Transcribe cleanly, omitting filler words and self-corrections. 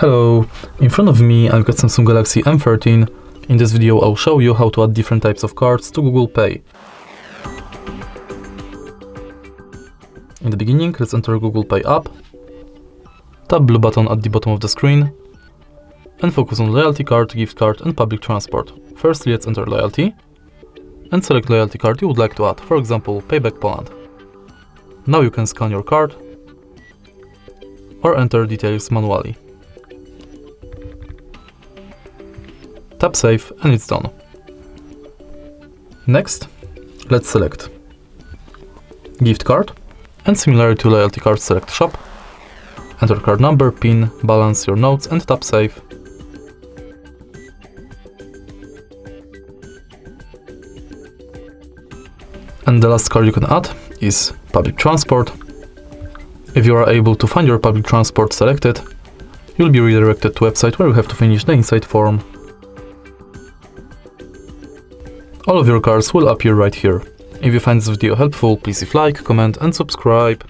Hello, in front of me I've got Samsung Galaxy M13. In this video I'll show you how to add different types of cards to Google Pay. In the beginning, let's enter Google Pay app, tap blue button at the bottom of the screen, and focus on loyalty card, gift card and public transport. Firstly, let's enter loyalty, and select loyalty card you would like to add, for example, Payback Poland. Now you can scan your card, or enter details manually. Tap Save and it's done. Next, let's select gift card and similarly to loyalty card, select shop, enter card number, PIN, balance, your notes and tap Save. And the last card you can add is public transport. If you are able to find your public transport selected, you'll be redirected to a website where you have to finish the inside form. All of your cards will appear right here. If you find this video helpful, please leave a like, comment and subscribe.